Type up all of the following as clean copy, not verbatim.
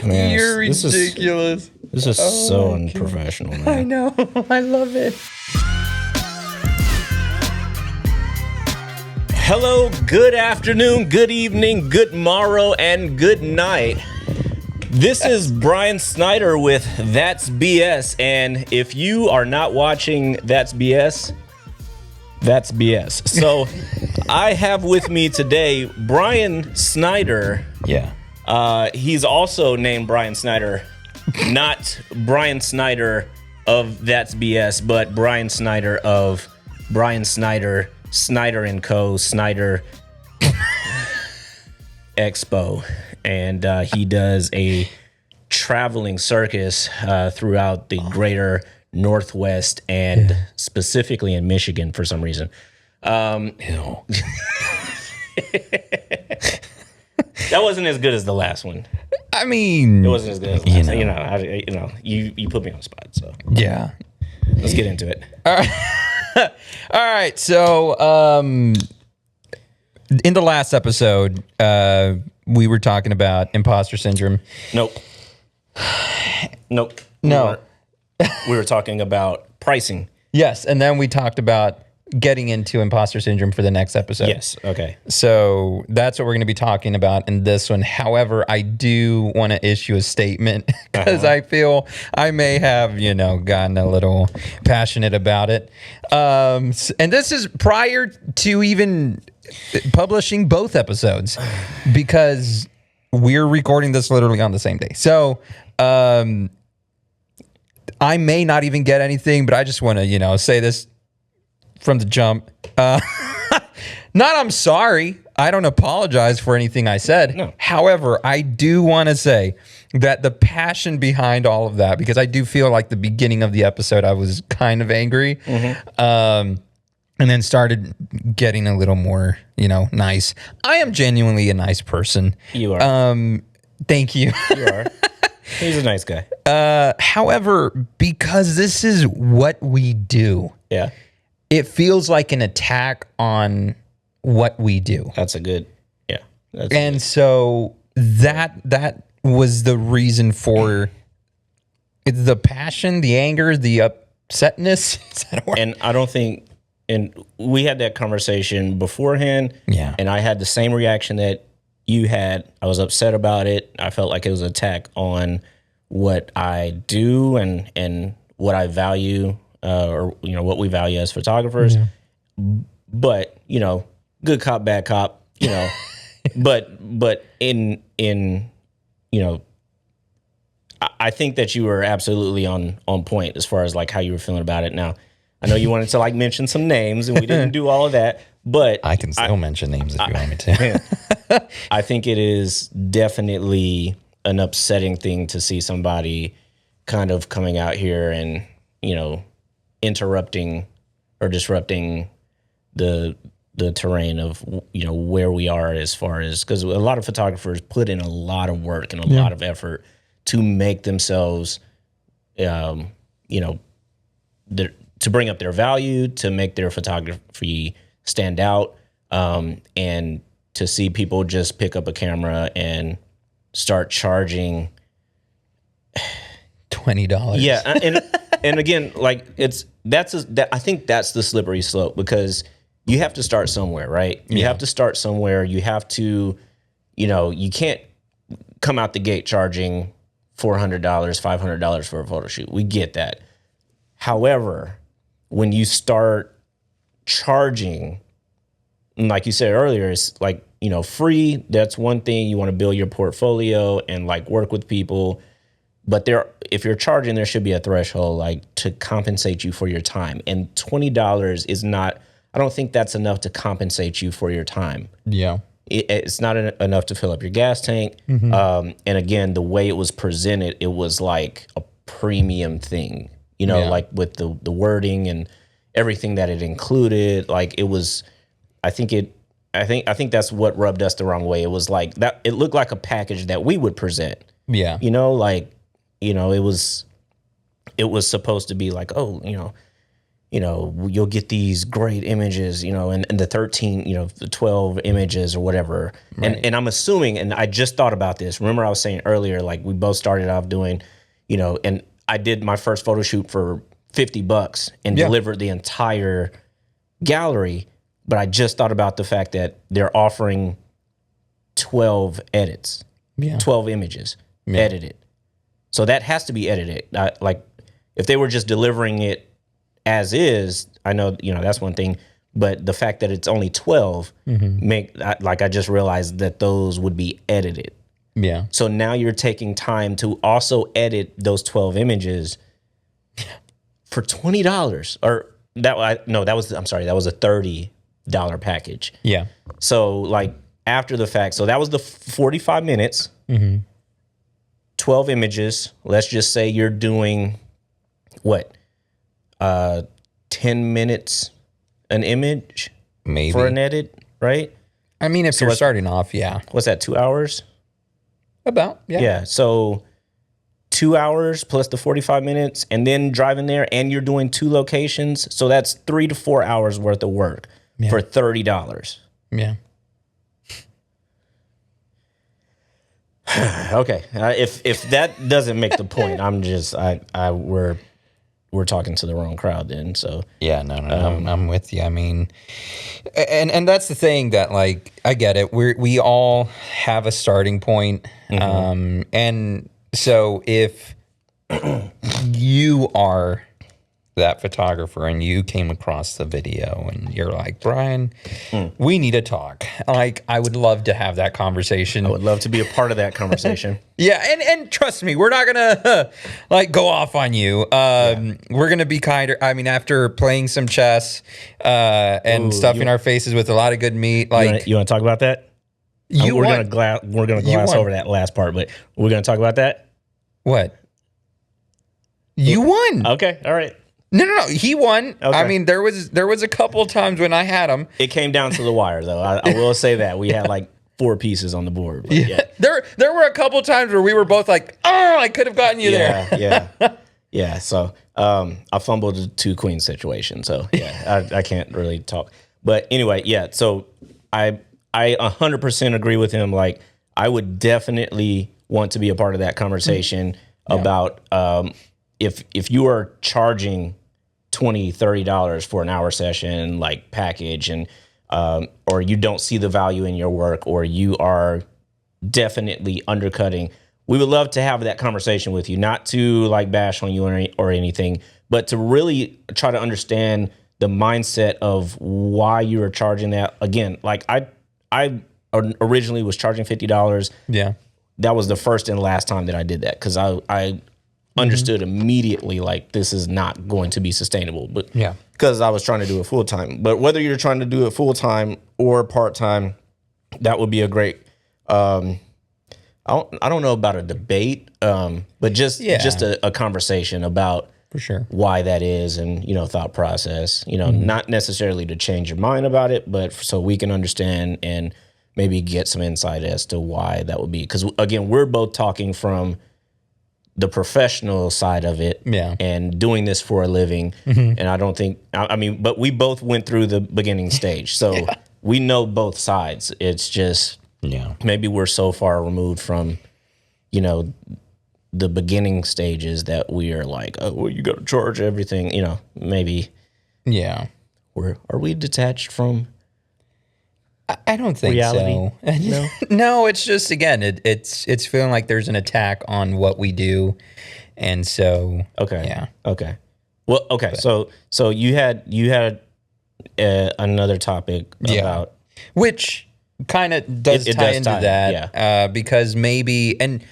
Man, You're ridiculous. This is so unprofessional, man. I know. I love it. Hello, good afternoon, good evening, good morrow, and good night. This is Brian Snyder with That's BS, and if you are not watching That's BS, that's BS. So I have with me today Brian Snyder. Yeah. He's also named Brian Snyder, not Brian Snyder of That's BS, but Brian Snyder of Brian Snyder, Snyder & Co., Snyder Expo. And he does a traveling circus throughout the greater Northwest and specifically in Michigan for some reason. Ew. That wasn't as good as the last one. I mean, It wasn't as good as the last one. You put me on the spot, so yeah. let's get into it. All right. So, in the last episode, we were talking about imposter syndrome. Nope. No. We were talking about pricing. Yes, and then we talked about getting into imposter syndrome for the next episode. Yes. Okay. So that's what we're going to be talking about in this one. However, I do want to issue a statement because I feel I may have, gotten a little passionate about it. And this is prior to even publishing both episodes because we're recording this literally on the same day. So, I may not even get anything, but I just want to, say this from the jump. I'm sorry. I don't apologize for anything I said. No. However, I do want to say that the passion behind all of that, because I do feel like the beginning of the episode, I was kind of angry. And then started getting a little more, nice. I am genuinely a nice person. You are. Thank you. You are. He's a nice guy. However, because this is what we do, Yeah. it feels like an attack on what we do. That's a good. Yeah. And so that was the reason for the passion, the anger, the upsetness. Is that a word? And I don't think. And we had that conversation beforehand. Yeah. And I had the same reaction that you had. I was upset about it. I felt like it was an attack on what I do and what I value, or what we value as photographers. Yeah. But good cop, bad cop. but in I think that you were absolutely on point as far as like how you were feeling about it. Now, I know you wanted to like mention some names, and we didn't do all of that. But I can still mention names if you want me to. I think it is definitely an upsetting thing to see somebody kind of coming out here and, interrupting or disrupting the terrain of, where we are as far as, because a lot of photographers put in a lot of work and a lot of effort to make themselves, to bring up their value, to make their photography stand out, and to see people just pick up a camera and start charging $20. Yeah, and again, like I think that's the slippery slope, because you have to start somewhere, right? You have to start somewhere. You have to, you can't come out the gate charging $400, $500 for a photo shoot. We get that. However, when you start charging, like you said earlier, it's like, free, that's one thing. You want to build your portfolio and like work with people. But if you're charging, there should be a threshold like to compensate you for your time. And $20 is not, I don't think that's enough to compensate you for your time. Yeah. It's not enough to fill up your gas tank. And again, the way it was presented, it was like a premium thing, like with the wording and everything that it included. Like it was, I think that's what rubbed us the wrong way. It was like that. It looked like a package that we would present. Yeah. It was supposed to be like, oh, you'll get these great images, and the 13, the 12 images or whatever. Right. And I'm assuming, and I just thought about this. Remember I was saying earlier, like we both started off doing, and I did my first photo shoot for $50 and delivered the entire gallery. But I just thought about the fact that they're offering 12 edits, 12 images edited. So that has to be edited. Like if they were just delivering it as is, I know, that's one thing, but the fact that it's only 12 I just realized that those would be edited. Yeah. So now you're taking time to also edit those 12 images for $20 or that was a $30 package. Yeah. So like after the fact, so that was the 45 minutes, 12 images. Let's just say you're doing what? 10 minutes an image Maybe for an edit, right? I mean, if you're starting off, What's that, 2 hours? About, Yeah. So 2 hours plus the 45 minutes and then driving there and you're doing 2 locations. So that's 3 to 4 hours worth of work for $30. Yeah. Okay. If that doesn't make the point, I'm just, we're talking to the wrong crowd then. So yeah, no, I'm with you. I mean, and that's the thing that, like, I get it. We all have a starting point. And so if you are that photographer and you came across the video and you're like, Brian, we need to talk. Like, I would love to have that conversation. I would love to be a part of that conversation. Yeah, and trust me, we're not gonna like go off on you. We're gonna be kinder. I mean, after playing some chess and stuffing our faces with a lot of good meat, like you want to talk about that? We're gonna gloss over that last part, but we're gonna talk about that. What? You won. Okay, all right. No. He won. Okay. I mean, there was a couple times when I had him. It came down to the wire, though. I will say that we had like 4 pieces on the board. But yeah. There were a couple times where we were both like, oh, I could have gotten you there. Yeah. So I fumbled a 2 queen situation. So yeah, I can't really talk. But anyway, yeah. So I 100% agree with him. Like, I would definitely want to be a part of that conversation about if you are charging $20-$30 for an hour session, like package, and or you don't see the value in your work, or you are definitely undercutting, we would love to have that conversation with you, not to like bash on you or anything, but to really try to understand the mindset of why you are charging that. Again, like I originally was charging $50. Yeah. That was the first and last time that I did that, because I understood immediately, like, this is not going to be sustainable. But because I was trying to do it full time. But whether you're trying to do it full time or part time, that would be a great. I don't know about a debate, but just a conversation about for sure why that is, and thought process. Not necessarily to change your mind about it, but so we can understand and maybe get some insight as to why that would be. Because again, we're both talking from the professional side of it, and doing this for a living. And I don't think, but we both went through the beginning stage, so we know both sides. It's just, maybe we're so far removed from, the beginning stages that we are like, oh, well, you got to charge everything, maybe. Yeah. Are we detached from I don't think reality? So. No? No, it's just, again, it's feeling like there's an attack on what we do. And so, okay. Yeah. Okay. Well, okay. But, so you had another topic about. Which kind of does tie into that. Because maybe, and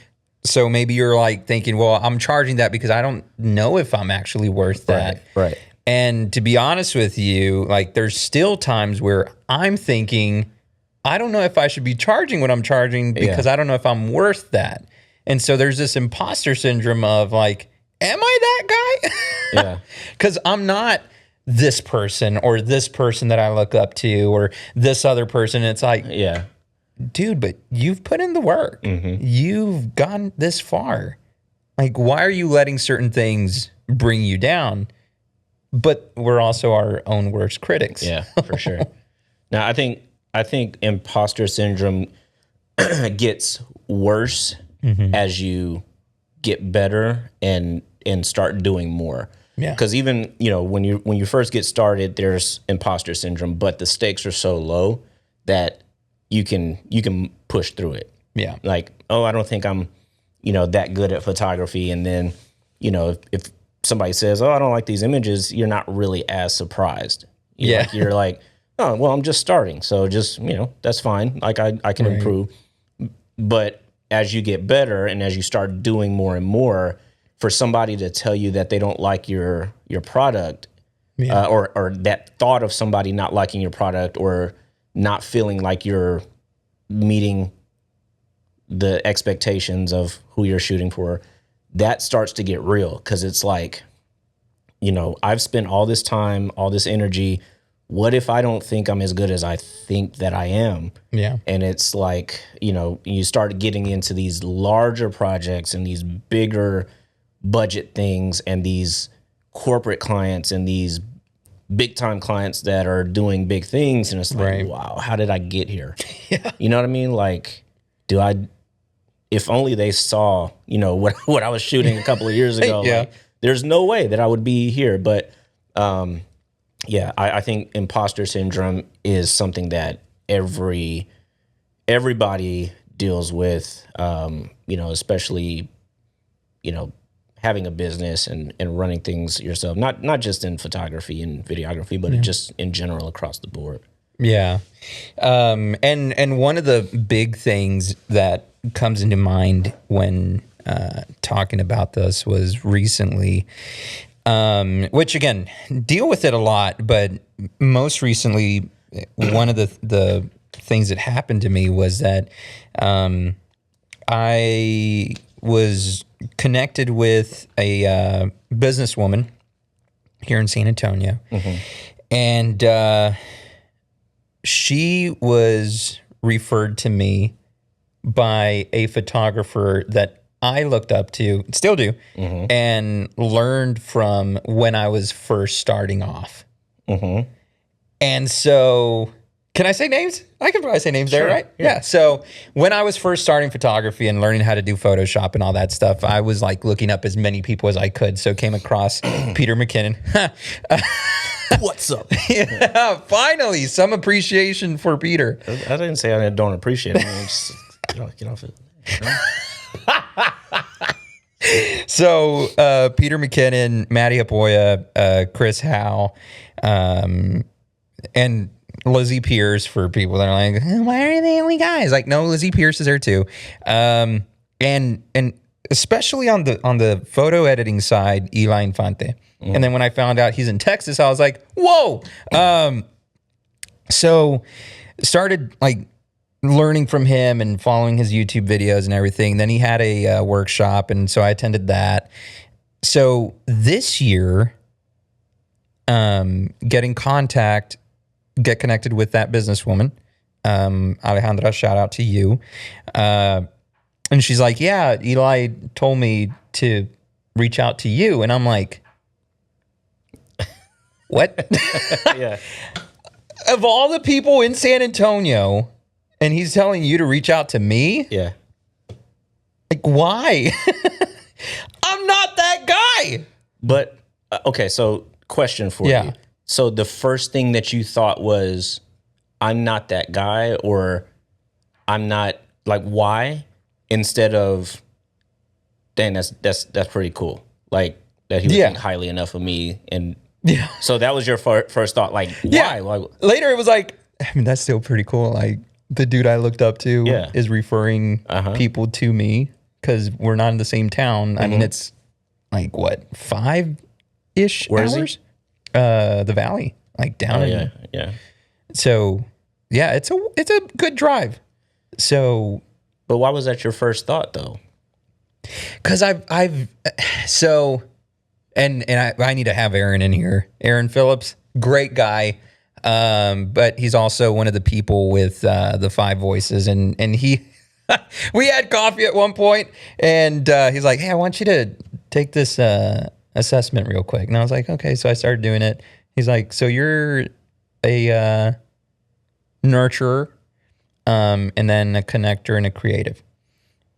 so maybe you're like thinking, well, I'm charging that because I don't know if I'm actually worth that. Right. And to be honest with you, like, there's still times where I'm thinking, I don't know if I should be charging what I'm charging because I don't know if I'm worth that. And so there's this imposter syndrome of like, am I that guy? Yeah. Because I'm not this person or this person that I look up to or this other person. It's like, dude, but you've put in the work. You've gone this far. Like, why are you letting certain things bring you down? but we're also our own worst critics. Yeah, for sure. Now, I think imposter syndrome gets worse as you get better and start doing more. Yeah. Because even, when you first get started, there's imposter syndrome, but the stakes are so low that you can push through it. Yeah. Like, oh, I don't think I'm, that good at photography. And then, if somebody says, oh, I don't like these images, you're not really as surprised. You're like, oh, well, I'm just starting. So just, that's fine. Like I can improve. But as you get better and as you start doing more and more, for somebody to tell you that they don't like your product, or that thought of somebody not liking your product or not feeling like you're meeting the expectations of who you're shooting for, that starts to get real. Because it's like, I've spent all this time, all this energy. What if I don't think I'm as good as I think that I am? Yeah. And it's like, you start getting into these larger projects and these bigger budget things and these corporate clients and these big time clients that are doing big things. And it's like, wow, how did I get here? Yeah. You know what I mean? Like, if only they saw, what I was shooting a couple of years ago, Yeah. like, there's no way that I would be here. But, I think imposter syndrome is something that everybody deals with, especially, having a business and running things yourself, not just in photography and videography, but just in general across the board. Yeah. And one of the big things that comes into mind when talking about this was recently, which again, deal with it a lot, but most recently, one of the things that happened to me was that I was connected with a businesswoman here in San Antonio, and she was referred to me by a photographer that I looked up to, still do, and learned from when I was first starting off. And so, can I say names? I can probably say names there, right? Yeah. So when I was first starting photography and learning how to do Photoshop and all that stuff, I was like looking up as many people as I could. So came across Peter McKinnon. What's up? Yeah, finally, some appreciation for Peter. I didn't say I don't appreciate it. I mean, just get off it. So Peter McKinnon, Matty Apoya, Chris Howe, and Lizzie Pierce, for people that are like, why are they only guys? Like, no, Lizzie Pierce is there too. And especially on the photo editing side, Eli Infante. And then when I found out he's in Texas, I was like, whoa. So started like learning from him and following his YouTube videos and everything. Then he had a workshop, and so I attended that. So this year, get connected with that businesswoman, Alejandra, shout out to you. And she's like, yeah, Eli told me to reach out to you. And I'm like, what? Yeah. Of all the people in San Antonio, and he's telling you to reach out to me? Yeah. Like, why? I'm not that guy. But, okay, so question for you. So the first thing that you thought was, I'm not that guy, or I'm not, like, why? Instead of, dang, that's pretty cool. Like, that he would think highly enough of me. And so that was your first thought, like, why? Like, later it was like, I mean, that's still pretty cool. Like, the dude I looked up to is referring people to me because we're not in the same town. I mean, it's like, what, 5-ish Where hours? is he? The Valley, like down in. Yeah. So, yeah, it's a good drive. So, but why was that your first thought, though? because I need to have Aaron in here. Aaron Phillips, great guy. But he's also one of the people with the 5 voices, and he we had coffee at one point, and he's like, hey, I want you to take this assessment real quick. And I was like, okay. So I started doing it. He's like, so you're a nurturer, and then a connector and a creative.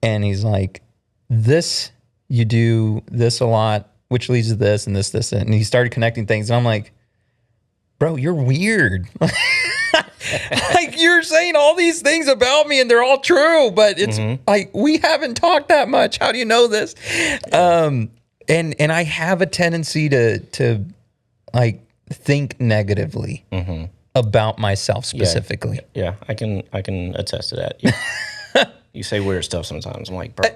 And he's like, this, you do this a lot, which leads to this and this, this. And he started connecting things. And I'm like, bro, you're weird. Like, you're saying all these things about me and they're all true, but it's like, we haven't talked that much. How do you know this? And I have a tendency to like think negatively about myself specifically. Yeah, I can attest to that. You say weird stuff sometimes. I'm like, bro,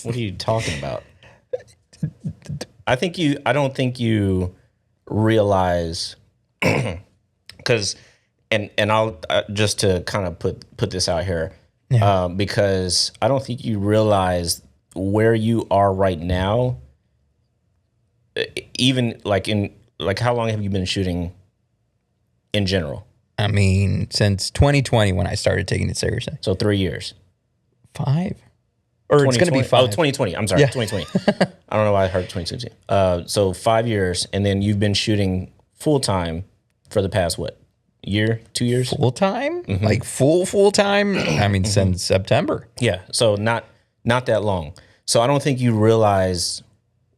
what are you talking about? I don't think you realize, because, and I'll just to kind of put this out here, because I don't think you realize where you are right now. Even like how long have you been shooting in general? I mean, since 2020 when I started taking it seriously. So 3 years. 5? Or it's going to be 5. Oh, 2020. I'm sorry, 2020. I don't know why I heard 2020. So 5 years, and then you've been shooting full time for the past, what, year, 2 years? Full time? Like full time? I mean, since September. Yeah, so not that long. So I don't think you realize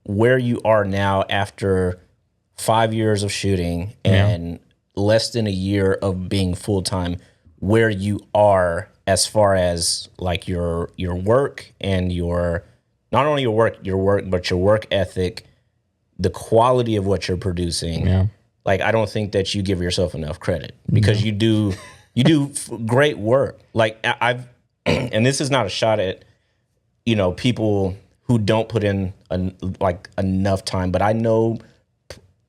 where you are now after 5 years of shooting and less than a year of being full time, where you are as far as like your work and your, not only your work, but your work ethic, the quality of what you're producing. Yeah. Like, I don't think that you give yourself enough credit, because you do great work. Like, I've, and this is not a shot at, people who don't put in enough time, but I know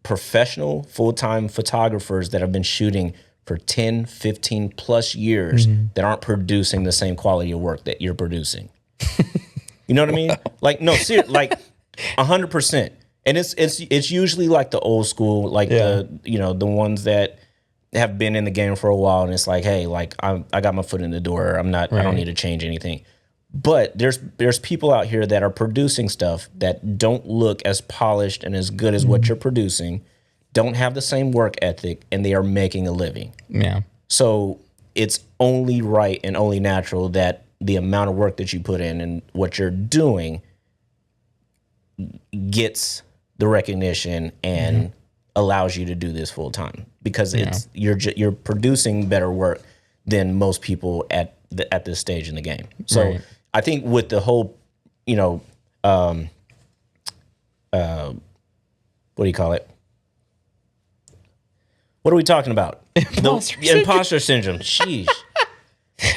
professional full-time photographers that have been shooting for 10, 15 plus years that aren't producing the same quality of work that you're producing. You know what I mean? Like, no, seriously, like 100%. And it's usually like the old school, like the ones that have been in the game for a while, and it's like, hey, like I got my foot in the door. I don't need to change anything. But there's people out here that are producing stuff that don't look as polished and as good as what you're producing, don't have the same work ethic, and they are making a living. Yeah. So it's only right and only natural that the amount of work that you put in and what you're doing gets the recognition and allows you to do this full time, because you're producing better work than most people at this stage in the game. So I think with the whole, what do you call it? What are we talking about? Imposter syndrome. Sheesh.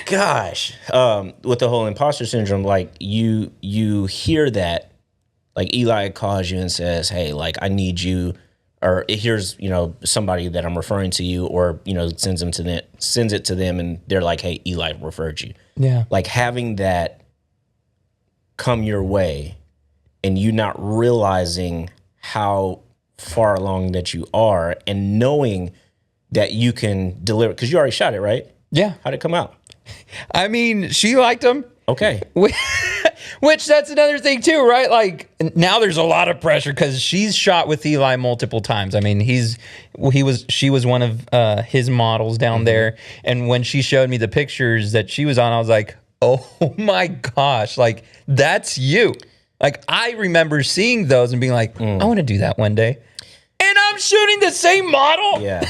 Gosh. With the whole imposter syndrome, like you hear that, like Eli calls you and says, hey, like I need you, or here's, somebody that I'm referring to you, or, sends it to them and they're like, hey, Eli referred you. Yeah. Like having that come your way and you not realizing how far along that you are, and knowing that you can deliver, because you already shot it, right? Yeah. How'd it come out? I mean, she liked him. Okay. Which that's another thing too, right? Like now there's a lot of pressure because she's shot with Eli multiple times. I mean, she was one of his models down there. And when she showed me the pictures that she was on, I was like, oh my gosh, like that's you. Like I remember seeing those and being like, I want to do that one day. And I'm shooting the same model. Yeah.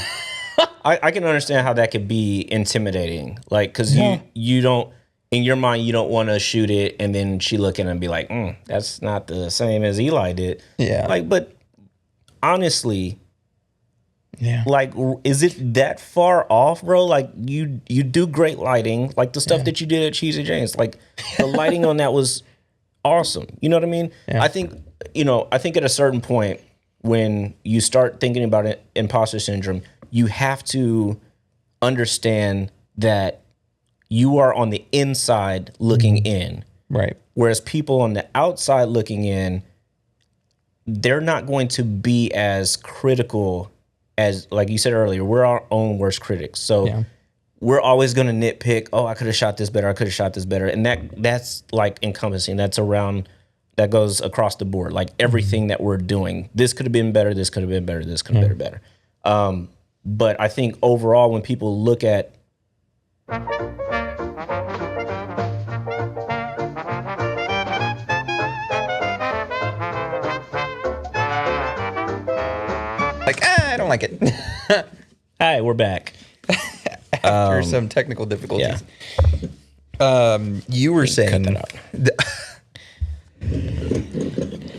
I can understand how that could be intimidating. Like, because you don't, in your mind, you don't want to shoot it and then she look at it and be like, that's not the same as Eli did. Yeah. Like, but honestly, like, is it that far off, bro? Like, you do great lighting, like the stuff that you did at Cheesy James. Like, the lighting on that was awesome. You know what I mean? Yeah. I think at a certain point when you start thinking about it, imposter syndrome, you have to understand that you are on the inside looking in. Right. Whereas people on the outside looking in, they're not going to be as critical as, like you said earlier, we're our own worst critics. So we're always going to nitpick, oh, I could have shot this better, I could have shot this better. And that's like encompassing, that's around, that goes across the board. Like everything that we're doing, this could have been better. This could have been better. This could have been better. But I think overall, when people look at Like, I don't like it. Hi, we're back. After some technical difficulties. You were saying Cut that out.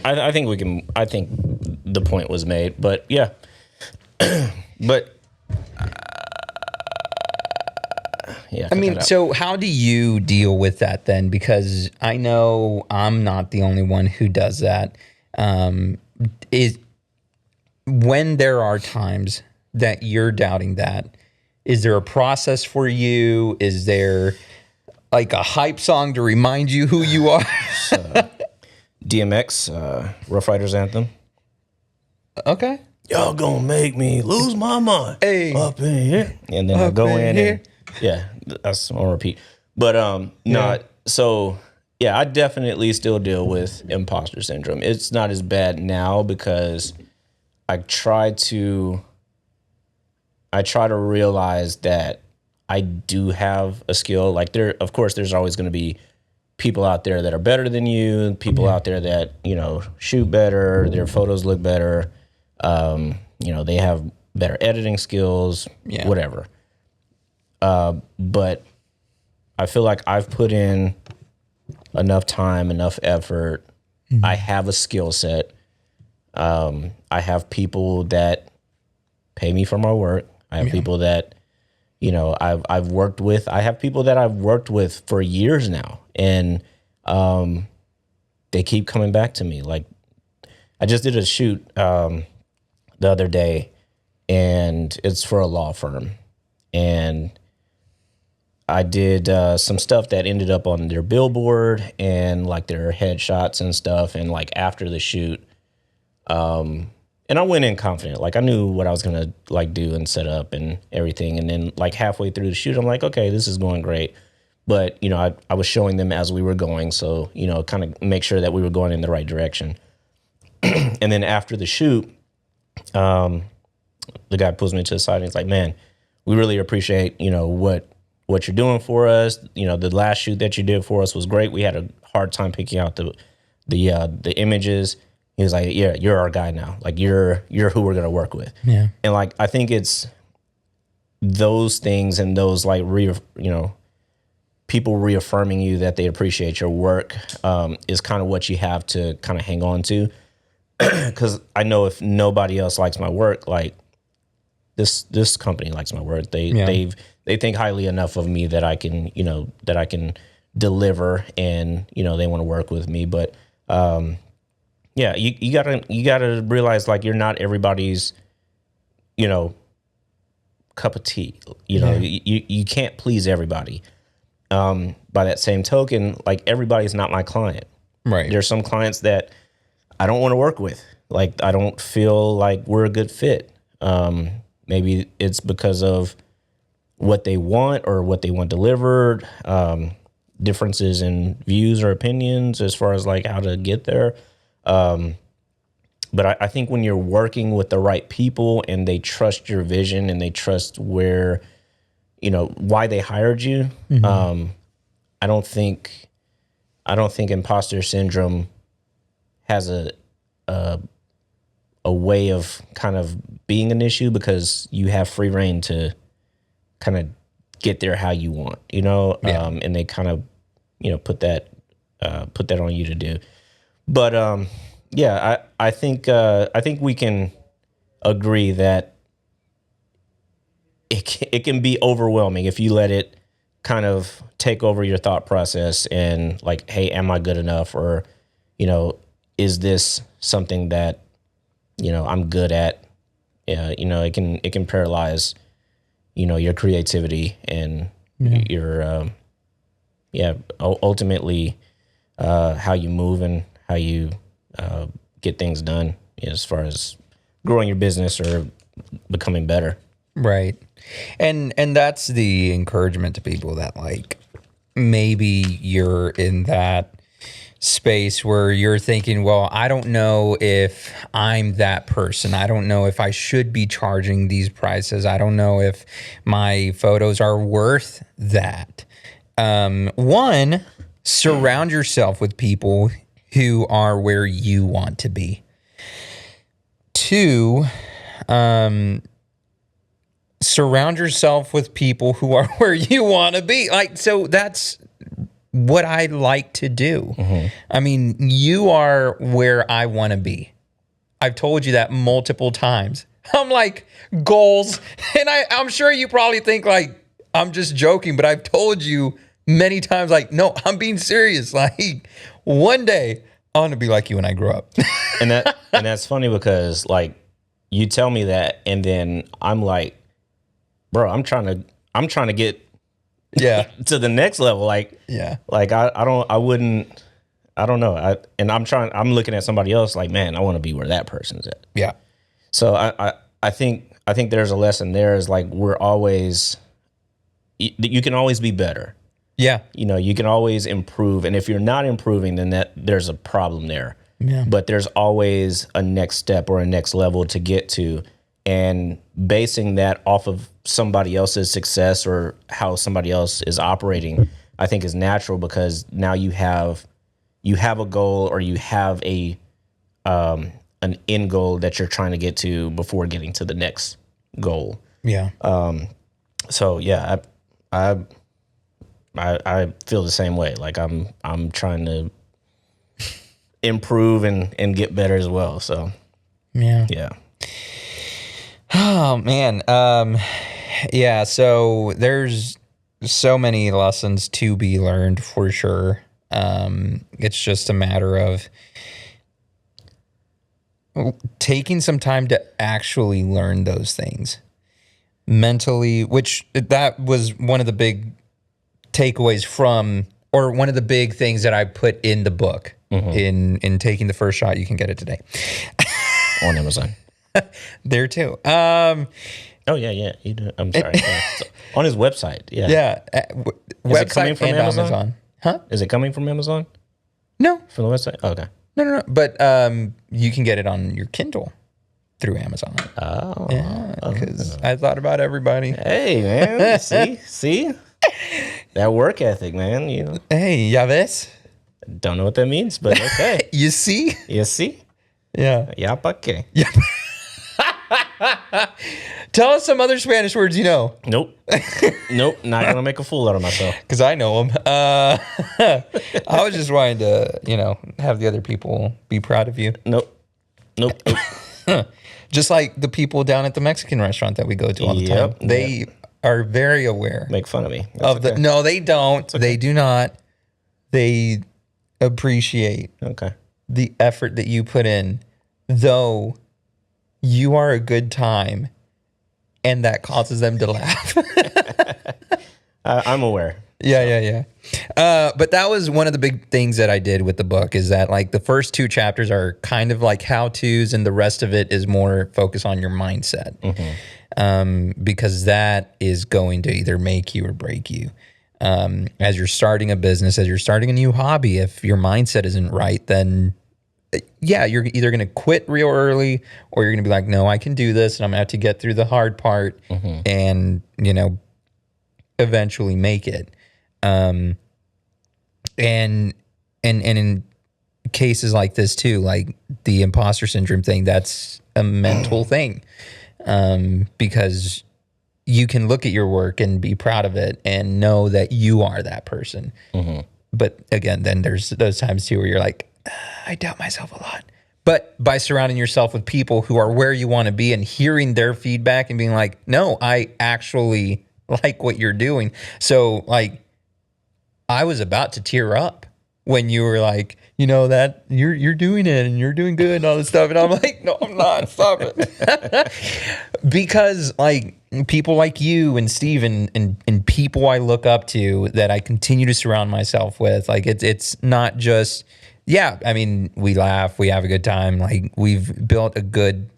I think we can. I think the point was made, but yeah, but yeah. I mean, so how do you deal with that then? Because I know I'm not the only one who does that. Is when there are times that you're doubting that, is there a process for you? Is there like a hype song to remind you who you are? DMX, Rough Riders Anthem. Okay. Y'all gonna make me lose my mind. Hey. Up in here. And then I go in and yeah, that's on repeat. But so yeah, I definitely still deal with imposter syndrome. It's not as bad now because I try to realize that I do have a skill. Like of course there's always gonna be people out there that are better than you, people out there that, shoot better, their photos look better, they have better editing skills, whatever. But I feel like I've put in enough time, enough effort. I have a skill set. I have people that pay me for my work. I have people that, I've worked with. I have people that I've worked with for years now. And they keep coming back to me. Like I just did a shoot the other day, and it's for a law firm. And I did some stuff that ended up on their billboard and like their headshots and stuff. And like after the shoot, and I went in confident. Like I knew what I was gonna like do and set up and everything. And then like halfway through the shoot, I'm like, okay, this is going great. But, I was showing them as we were going. So, kind of make sure that we were going in the right direction. And then after the shoot, the guy pulls me to the side and he's like, man, we really appreciate, what you're doing for us. The last shoot that you did for us was great. We had a hard time picking out the images. He was like, yeah, you're our guy now. Like you're who we're going to work with. Yeah. And like, I think it's those things and those like, people reaffirming you that they appreciate your work is kind of what you have to kind of hang on to. Because I know if nobody else likes my work, like this company likes my work. They think highly enough of me that I can deliver, and they want to work with me. But you gotta realize like you're not everybody's cup of tea. You can't please everybody. By that same token, like everybody's not my client. Right. There's some clients that I don't want to work with. Like I don't feel like we're a good fit. Maybe it's because of what they want or what they want delivered, differences in views or opinions as far as like how to get there. But I think when you're working with the right people and they trust your vision and they trust where, why they hired you. I don't think imposter syndrome has a way of kind of being an issue because you have free reign to kind of get there how you want, and they kind of, put that on you to do. But I think we can agree that it can be overwhelming if you let it kind of take over your thought process and like, hey, am I good enough? Or, is this something that, I'm good at? It can paralyze, your creativity and your, ultimately, how you move and how you get things done as far as growing your business or becoming better. Right. And that's the encouragement to people that like maybe you're in that space where you're thinking, well, I don't know if I'm that person. I don't know if I should be charging these prices. I don't know if my photos are worth that. One, surround yourself with people who are where you want to be. Two, surround yourself with people who are where you want to be. Like, so that's what I like to do. I mean, you are where I want to be. I've told you that multiple times. I'm like, goals. And I'm sure you probably think like, I'm just joking, but I've told you many times, like, no, I'm being serious. Like, one day I want to be like you when I grow up. And that's funny because like you tell me that, and then I'm like, bro, I'm trying to get Yeah. to the next level. Like, Yeah. like I don't know. I'm looking at somebody else like, man, I want to be where that person's at. Yeah. So I think there's a lesson there is like, we're always, you can always be better. Yeah. You know, you can always improve. And if you're not improving, then there's a problem there. Yeah. But there's always a next step or a next level to get to. And basing that off of somebody else's success or how somebody else is operating, I think is natural, because now you have a goal, or you have an end goal that you're trying to get to before getting to the next goal. Yeah. So yeah, I feel the same way. Like I'm trying to improve and get better as well. So Yeah. yeah. Oh man. Yeah, so there's so many lessons to be learned for sure. It's just a matter of taking some time to actually learn those things mentally, which that was one of the big takeaways from, or one of the big things that I put in the book. In Taking the First Shot, you can get it today. On Amazon. There too. Oh yeah. You do. I'm sorry. Yeah. So, on his website. Yeah. Yeah. Is it coming from and Amazon? Huh? Is it coming from Amazon? No. From the website? Oh, okay. No. But you can get it on your Kindle through Amazon. Oh. Yeah, because I thought about everybody. Hey man. See? That work ethic, man. You know, Hey, ya ves? don't know what that means, but okay. You see? You see? Yeah. Ya pa qué? Tell us some other Spanish words you know, Nope. Nope. Not gonna make a fool out of myself. because I know them. I was just wanting to, have the other people be proud of you. Nope. Just like the people down at the Mexican restaurant that we go to all the time. Yep, They are very aware Make fun of me. That's of the. okay. No, they don't. They do not. They appreciate Okay. the effort that you put in, though you are a good time, and that causes them to laugh. I'm aware. Yeah. But that was one of the big things that I did with the book, is that like the first two chapters are kind of like how-tos, and the rest of it is more focused on your mindset. Because that is going to either make you or break you. As you're starting a business, as you're starting a new hobby, if your mindset isn't right, then yeah, you're either going to quit real early, or you're going to be like, no, I can do this, and I'm going to have to get through the hard part and, eventually make it. And in cases like this too, like the imposter syndrome thing, that's a mental thing. Because you can look at your work and be proud of it and know that you are that person. But again, then there's those times too where you're like, I doubt myself a lot. But by surrounding yourself with people who are where you want to be and hearing their feedback and being like, no, I actually like what you're doing. So like, I was about to tear up when you were like, that you're doing it and you're doing good and all this stuff. And I'm like, no, I'm not. Stop it. Because like people like you and Steve and people I look up to that I continue to surround myself with, like it's not just, yeah, I mean, we laugh, we have a good time. Like we've built a good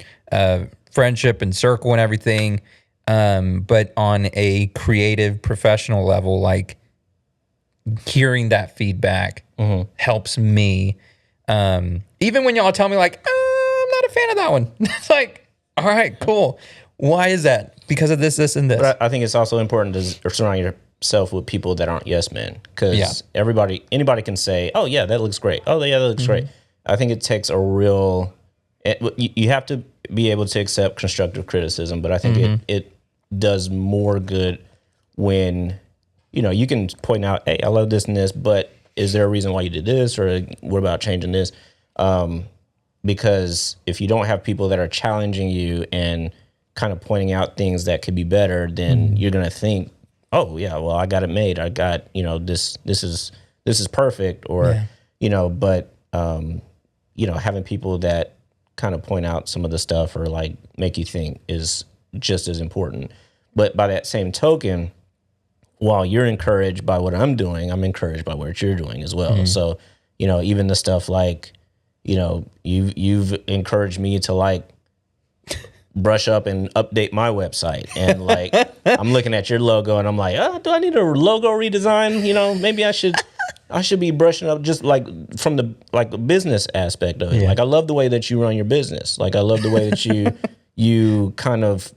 friendship and circle and everything. But on a creative professional level, like hearing that feedback helps me. Even when y'all tell me like, I'm not a fan of that one. It's like, all right, cool. Why is that? Because of this, and this. But I think it's also important to surround yourself with people that aren't yes men, because anybody can say, oh yeah, that looks great. Oh yeah, that looks great. I think it takes a real, you have to be able to accept constructive criticism, but I think it does more good when, you can point out, hey, I love this and this, but is there a reason why you did this, or what about changing this? Because if you don't have people that are challenging you and kind of pointing out things that could be better, then you're gonna think, oh yeah, well, I got it made. I got, this is perfect, or but having people that kind of point out some of the stuff or like make you think is just as important. But by that same token, while you're encouraged by what I'm doing, I'm encouraged by what you're doing as well. So, even the stuff like, you've encouraged me to like brush up and update my website, and like I'm looking at your logo and I'm like, do I need a logo redesign? Maybe I should be brushing up, just like from the business aspect of it. Like I love the way that you run your business. Like I love the way that you kind of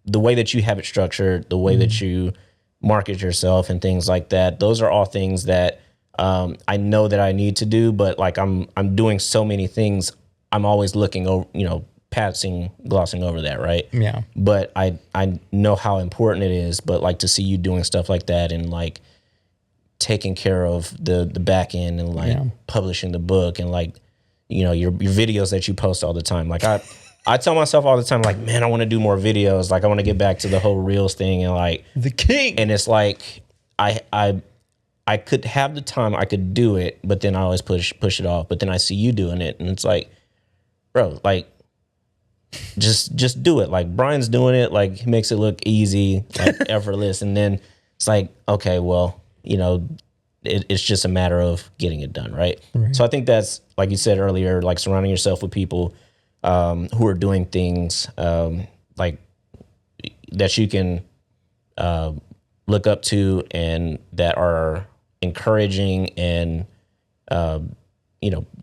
the way that you have it structured, the way that you market yourself and things like that. Those are all things that I know that I need to do, but like I'm doing so many things. I'm always looking over, glossing over that, right? Yeah. But I know how important it is, but like to see you doing stuff like that and like taking care of the back end and like publishing the book and like, your videos that you post all the time. Like I tell myself all the time, like, man, I want to do more videos. Like I want to get back to the whole Reels thing and like the king. And it's like, I could have the time, I could do it, but then I always push it off. But then I see you doing it and it's like, bro, like, just do it. Like Brian's doing it, like he makes it look easy, like effortless, and then it's like, okay, well, it's just a matter of getting it done, right? So I think that's, like you said earlier, like surrounding yourself with people who are doing things like that you can look up to and that are encouraging and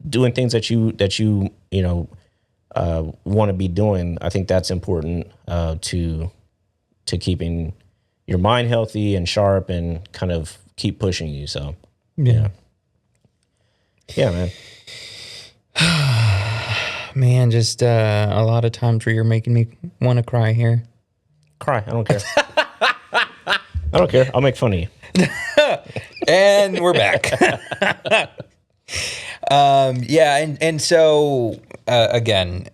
doing things that you want to be doing. I think that's important to keeping your mind healthy and sharp and kind of keep pushing you. So yeah, man. Man, just a lot of times where you're making me want to cry here. Cry, I don't care. I don't care. I'll make fun of you. And we're back. And so again,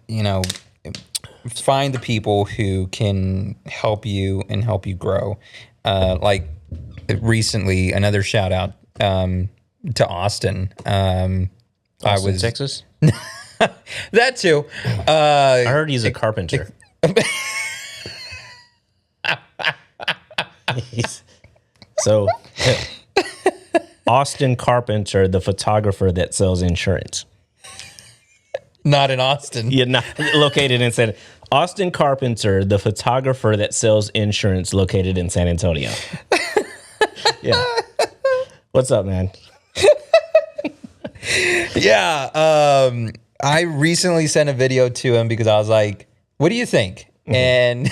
find the people who can help you and help you grow. Like recently, another shout out to Austin. Austin, Texas. That too. I heard he's a carpenter. So, Austin Carpenter, the photographer that sells insurance. Not in Austin. Yeah, not located in San. Austin Carpenter, the photographer that sells insurance, located in San Antonio. Yeah. What's up, man? Yeah. I recently sent a video to him because I was like, "What do you think?" And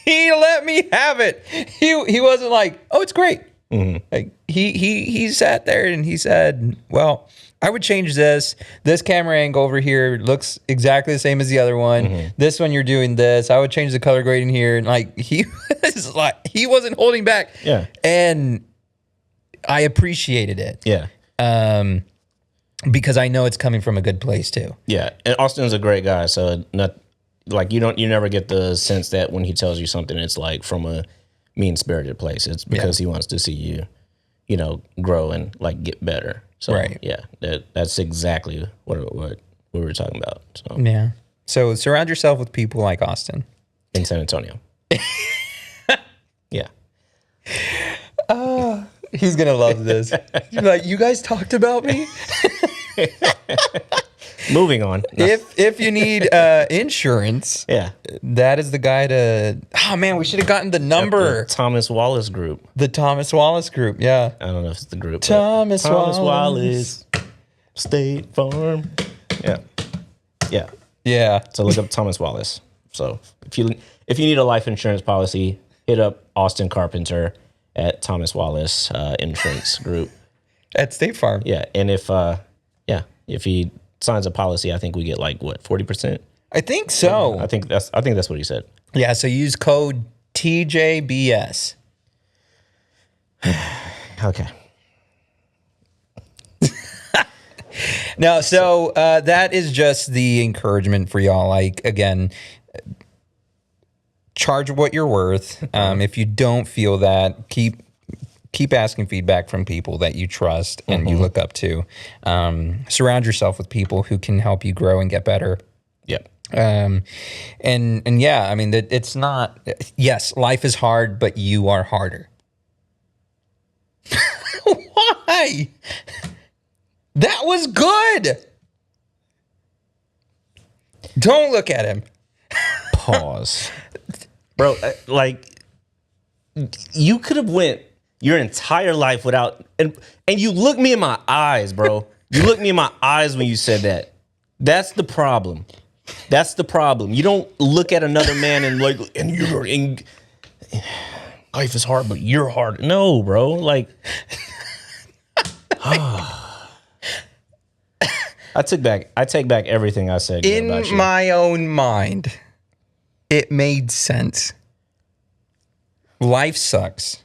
he let me have it. He wasn't like, "Oh, it's great." Like he sat there and he said, "Well, I would change this. This camera angle over here looks exactly the same as the other one. This one you're doing this. I would change the color grading here." And like he was like, he wasn't holding back. Yeah. And I appreciated it. Yeah. Because I know it's coming from a good place too. Yeah. And Austin's a great guy, so not like you never get the sense that when he tells you something it's like from a mean-spirited place. It's because he wants to see you, grow and like get better. So yeah, that's exactly what we were talking about. So yeah. So surround yourself with people like Austin in San Antonio. Yeah. He's gonna love this. He's like, "You guys talked about me." Moving on. If you need insurance, Yeah. that is the guy to. Oh man, we should have gotten the number. The Thomas Wallace Group. The Thomas Wallace Group. Yeah. I don't know if it's the group. but Thomas Wallace. State Farm. Yeah. Yeah. Yeah. So look up Thomas Wallace. So if you need a life insurance policy, hit up Austin Carpenter at Thomas Wallace Insurance Group. At State Farm. Yeah, and if he signs a policy, I think we get like what 40%. I think so. I think that's what he said. Yeah. So use code TJBS. Okay. No, so that is just the encouragement for y'all. Like, again, charge what you're worth. If you don't feel that, keep asking feedback from people that you trust and you look up to. Surround yourself with people who can help you grow and get better. Yep. And yeah, I mean, it's not. Yes, life is hard, but you are harder. Why? That was good. Don't look at him. Pause. Bro, like you could have went your entire life without and you looked me in my eyes, bro. You looked me in my eyes when you said that. That's the problem. That's the problem. You don't look at another man and like and life is hard, but you're hard. No, bro. Like I take back everything I said about you. In my own mind, it made sense. Life sucks.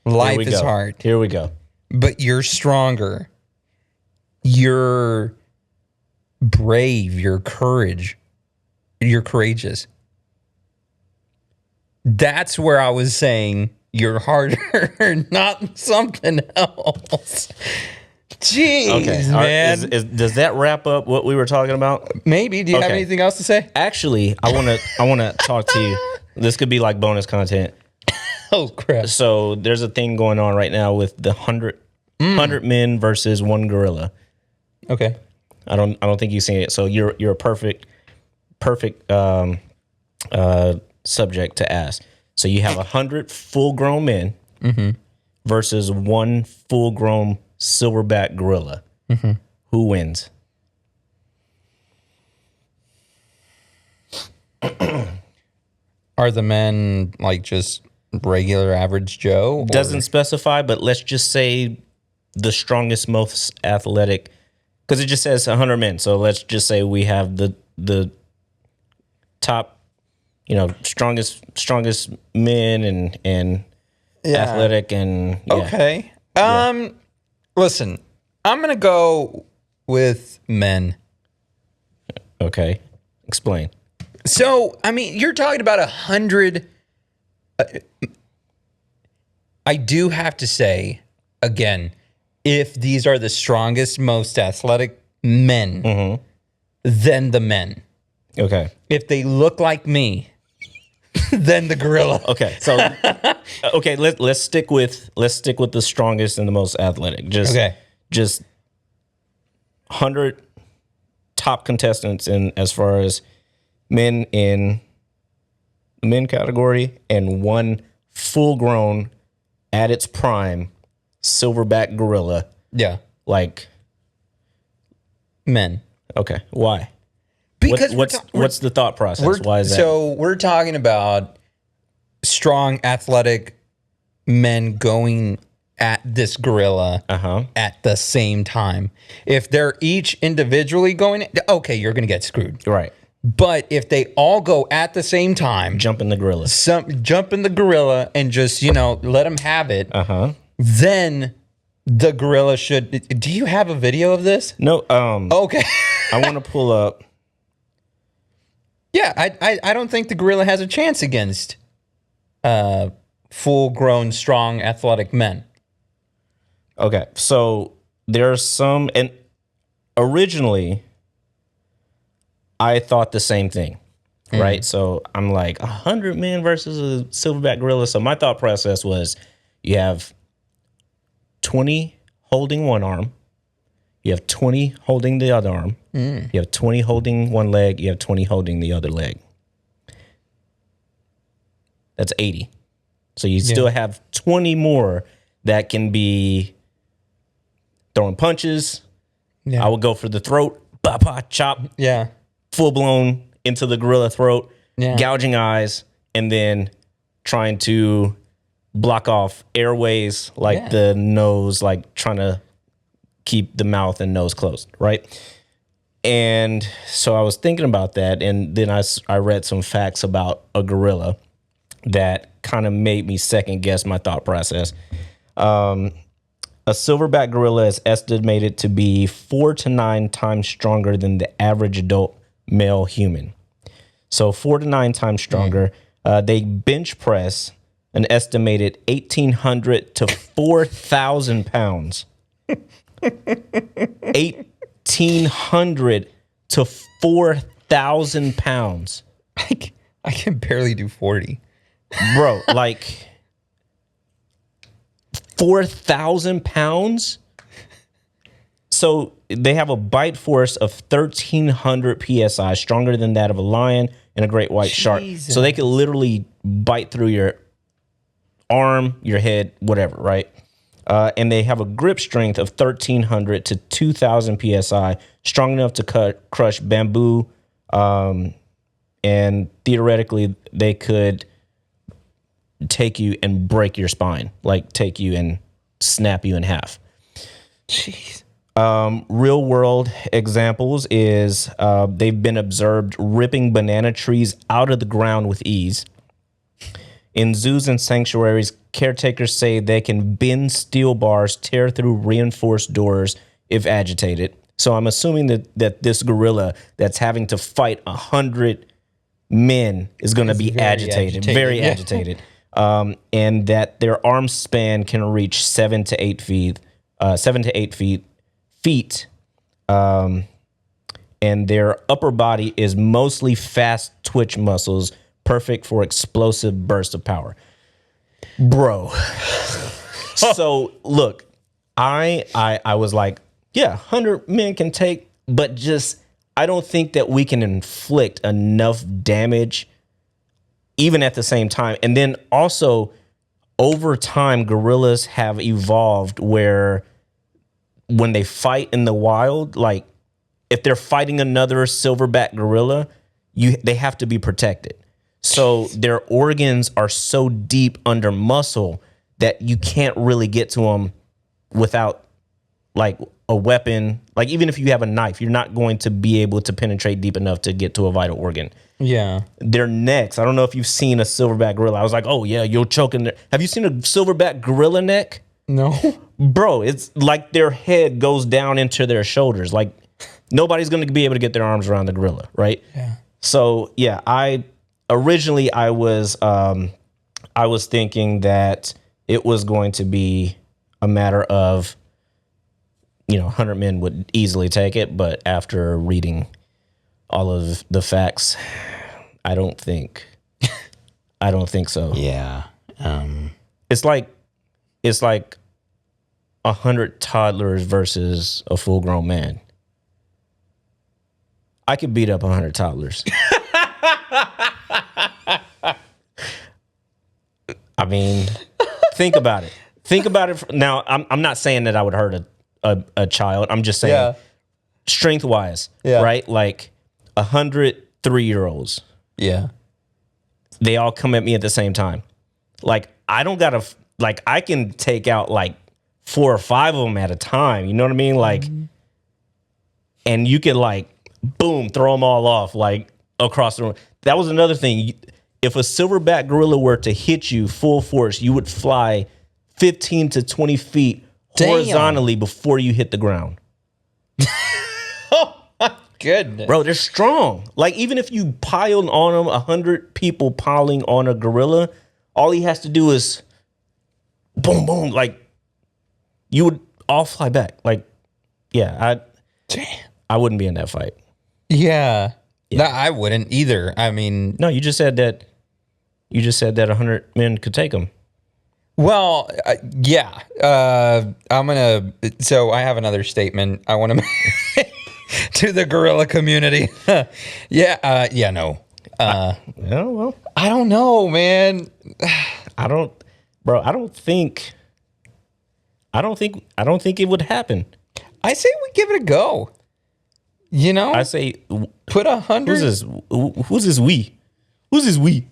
Life is hard. Here we go. But you're stronger. You're brave. You're courageous. That's where I was saying you're harder, not something else. Jeez, Okay, man. Does that wrap up what we were talking about? Maybe. Do you have Okay. anything else to say? Actually, I want to talk to you. This could be like bonus content. Oh, crap. So there's a thing going on right now with the 100 men versus one gorilla. Okay. I don't think you've seen it. So you're a perfect subject to ask. So you have 100 full-grown men versus one full-grown silverback gorilla. Who wins? Are the men like just regular average Joe? Doesn't specify, but let's just say the strongest, most athletic, because it just says 100 men. So let's just say we have the top, strongest men and athletic and yeah. Okay. Listen, I'm gonna go with men. Okay, explain. So, I mean, you're talking about 100. I do have to say, again, if these are the strongest, most athletic men, then the men. Okay. If they look like me, then the gorilla. Okay. So okay, let's stick with the strongest and the most athletic. Just 100 top contestants in as far as men in the men category and one full grown at its prime silverback gorilla. Yeah. Like Men. okay, why? Because what's the thought process? Why is that? So we're talking about strong, athletic men going at this gorilla at the same time. If they're each individually going, okay, you're going to get screwed. Right. But if they all go at the same time, Jump in the gorilla. jump in the gorilla and just, let them have it, then the gorilla should. Do you have a video of this? No, Okay. I want to pull up. Yeah, I don't think the gorilla has a chance against full-grown, strong, athletic men. Okay, so there are some, and originally I thought the same thing, right? So I'm like 100 men versus a silverback gorilla. So my thought process was you have 20 holding one arm, you You have 20 holding the other arm. You have 20 holding one leg. You have 20 holding the other leg. That's 80. So you still have 20 more that can be throwing punches. Yeah. I would go for the throat, ba chop, Yeah. full blown into the gorilla throat, Yeah. gouging eyes, and then trying to block off airways, like the nose, like trying to keep the mouth and nose closed, right? And so I was thinking about that, and then I read some facts about a gorilla that kind of made me second guess my thought process. A silverback gorilla is estimated to be 4 to 9 times stronger than the average adult male human. So 4 to 9 times stronger. They bench press an estimated 1,800 to 4,000 pounds. 1,800 to 4,000 pounds. I can barely do 40. Bro, like 4,000 pounds? So they have a bite force of 1,300 PSI, stronger than that of a lion and a great white shark. So they could literally bite through your arm, your head, whatever, right? And they have a grip strength of 1,300 to 2,000 PSI, strong enough to crush bamboo. And theoretically, they could take you and break your spine, like take you and snap you in half. Jeez. Real world examples is they've been observed ripping banana trees out of the ground with ease. In zoos and sanctuaries, caretakers say they can bend steel bars, tear through reinforced doors if agitated. So I'm assuming that this gorilla that's having to fight 100 men is going to be agitated, very agitated. And that their arm span can reach 7 to 8 feet. And their upper body is mostly fast twitch muscles, perfect for explosive bursts of power. Bro. So look, I was like, yeah, 100 men can take, but just I don't think that we can inflict enough damage even at the same time. And then also over time, gorillas have evolved where when they fight in the wild, like if they're fighting another silverback gorilla, they have to be protected. So their organs are so deep under muscle that you can't really get to them without like a weapon. Like even if you have a knife, you're not going to be able to penetrate deep enough to get to a vital organ. Yeah. Their necks, I don't know if you've seen a silverback gorilla. I was like, oh yeah, you'll choke in there. Have you seen a silverback gorilla neck? No. Bro, it's like their head goes down into their shoulders. Like nobody's going to be able to get their arms around the gorilla, right? Yeah. So yeah, I was thinking that it was going to be a matter of, 100 men would easily take it, but after reading all of the facts, I don't think so. Yeah. It's like 100 toddlers versus a full-grown man. I could beat up 100 toddlers. I mean, think about it. Now, I'm not saying that I would hurt a child. I'm just saying strength-wise, right? Like 100 3-year-olds. Yeah. They all come at me at the same time. Like, I don't gotta, like, I can take out like 4 or 5 of them at a time. You know what I mean? Like, and you could like, boom, throw them all off like across the room. That was another thing. If a silverback gorilla were to hit you full force, you would fly 15 to 20 feet horizontally before you hit the ground. Oh my goodness. Bro, they're strong. Like, even if you piled on them, 100 people piling on a gorilla, all he has to do is boom, boom. Like, you would all fly back. Like, yeah, I wouldn't be in that fight. Yeah. No, I wouldn't either. I mean, No, you just said that 100 men could take them. Well, yeah. I'm gonna. So I have another statement I want to make to the gorilla community. Yeah. Yeah. No. Yeah, well, I don't know, man. I don't think it would happen. I say we give it a go. You know, I say, put 100. who's this? Who's this we? Who's this we?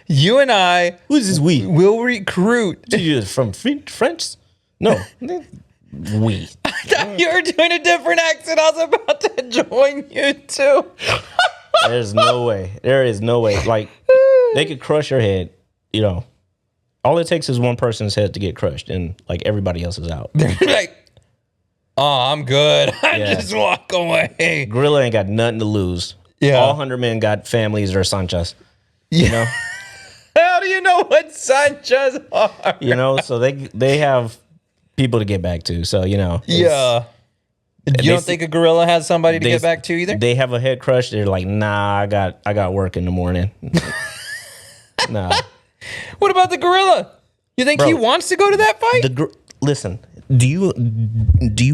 You and I Who's this we? will recruit. You from French? No, we. I thought you were doing a different accent. I was about to join you too. There's no way. There is no way. Like, they could crush your head. You know, all it takes is one person's head to get crushed, and like everybody else is out. They're like, oh, I'm good. I Yeah. just walk away. Gorilla ain't got nothing to lose. Yeah. All 100 men got families or Sanchez. Yeah. You know, How do you know what Sanchez are? you know. So they have people to get back to. So you know. Yeah. You don't think a gorilla has somebody to get back to either? They have a head crush. They're like, nah, I got work in the morning. Nah. What about the gorilla? You think he Bro, wants to go to that fight? Listen, do you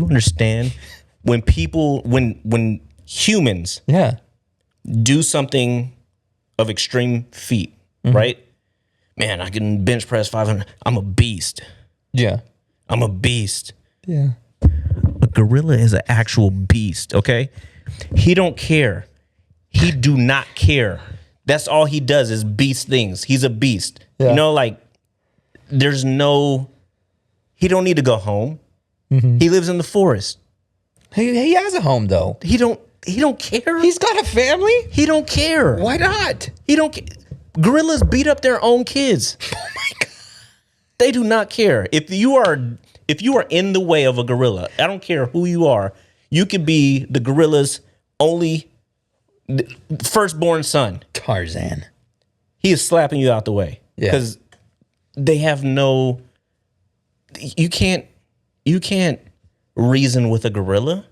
understand when humans Yeah. do something of extreme feat, right? Man, I can bench press 500. I'm a beast. Yeah. I'm a beast. Yeah. A gorilla is an actual beast, okay? He don't care. He do not care. That's all he does is beast things. He's a beast. Yeah. You know, like he don't need to go home. He lives in the forest. He has a home though. He don't care. He's got a family? He don't care. Why not? He don't care. Gorillas beat up their own kids. Oh my God. They do not care. If you are in the way of a gorilla, I don't care who you are, you could be the gorilla's only firstborn son. Tarzan. He is slapping you out the way. Yeah. Because they have no you can't reason with a gorilla.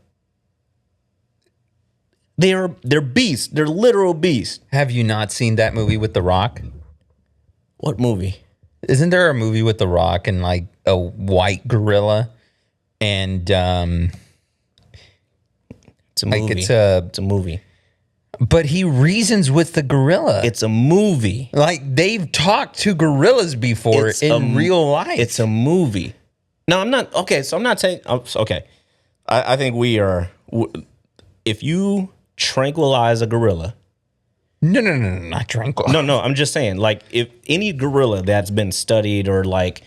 They're beasts. They're literal beasts. Have you not seen that movie with The Rock? What movie? Isn't there a movie with The Rock and like a white gorilla? And It's a movie. like It's a movie. but he reasons with the gorilla. It's a movie. Like they've talked to gorillas before in real life. It's a movie. No, I'm not. Okay, so I'm not saying. Okay, I think we are. If you tranquilize a gorilla. no, not tranquil. No, I'm just saying, like, if any gorilla that's been studied or, like,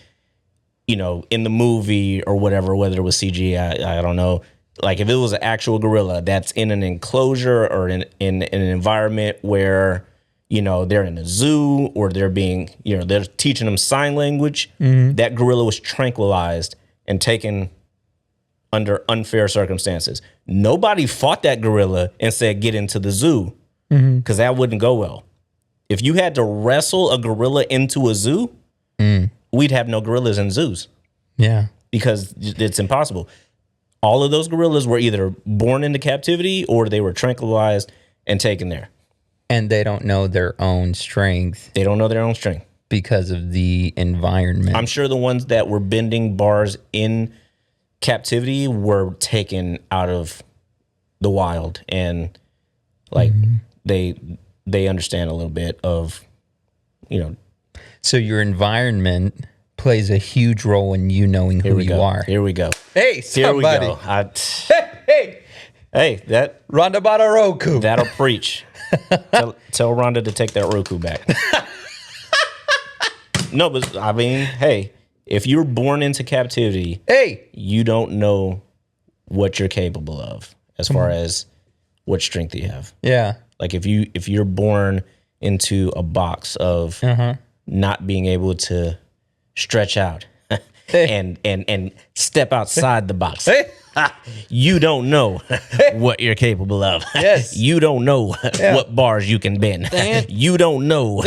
you know, in the movie or whatever, whether it was CG, I don't know. Like, if it was an actual gorilla that's in an enclosure or in an environment where, you know, they're in a zoo or they're being, you know, they're teaching them sign language, that gorilla was tranquilized and taken under unfair circumstances. Nobody fought that gorilla and said, get into the zoo, because that wouldn't go well. If you had to wrestle a gorilla into a zoo, we'd have no gorillas in zoos Yeah. because it's impossible. All of those gorillas were either born into captivity or they were tranquilized and taken there. And they don't know their own strength They don't know their own strength. because of the environment. I'm sure the ones that were bending bars in captivity were taken out of the wild and like they understand a little bit of, you know. So your environment plays a huge role in you knowing who you are. Here we go. Hey, Here we somebody. go. Hey, Hey, Rhonda bought a Roku. that'll preach. Tell Rhonda to take that Roku back. No, but I mean, hey, if you're born into captivity, Hey, you don't know what you're capable of as far as what strength you have. yeah. Like if you're born into a box of not being able to stretch out and step outside the box. Hey. You don't know what you're capable of. Yes. You don't know what bars you can bend. You don't know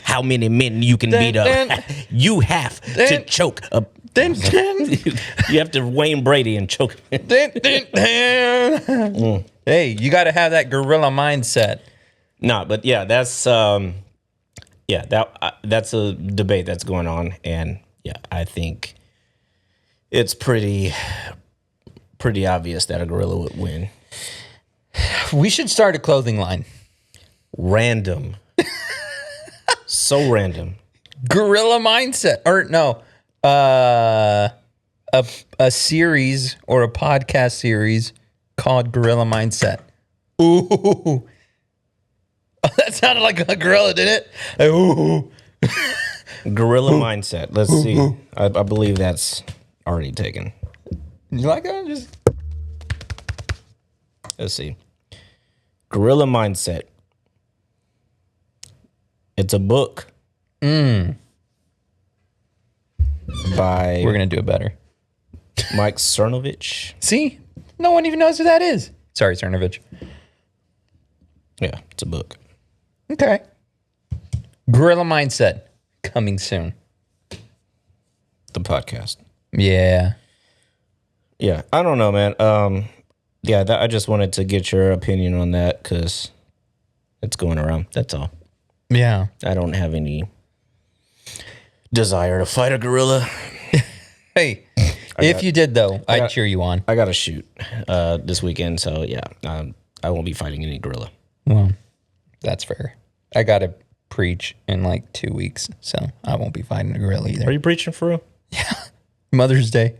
how many men you can beat up. You have to choke a you have to Wayne Brady and choke. Hey, you got to have that gorilla mindset. No, but yeah, that's that's a debate that's going on, and yeah, I think it's pretty obvious that a gorilla would win. We should start a clothing line. Random. So random. Gorilla Mindset. Or no. A series or a podcast series called Gorilla Mindset. Ooh. That sounded like a gorilla, didn't it? Ooh. Gorilla Mindset. Let's see. I believe that's already taken. You like that? Just Let's see. Gorilla Mindset. It's a book. By we're gonna do it better. Mike Cernovich. See? No one even knows who that is. Sorry, Cernovich. Yeah, it's a book. Okay. Gorilla Mindset coming soon. The podcast. Yeah. Yeah, I don't know, man. I just wanted to get your opinion on that because it's going around. That's all. Yeah. I don't have any desire to fight a gorilla. Hey, if you did though, I'd cheer you on. I got to shoot this weekend, so yeah, I won't be fighting any gorilla. Well, that's fair. I got to preach in like 2 weeks, so I won't be fighting a gorilla either. Are you preaching for real? Mother's Day.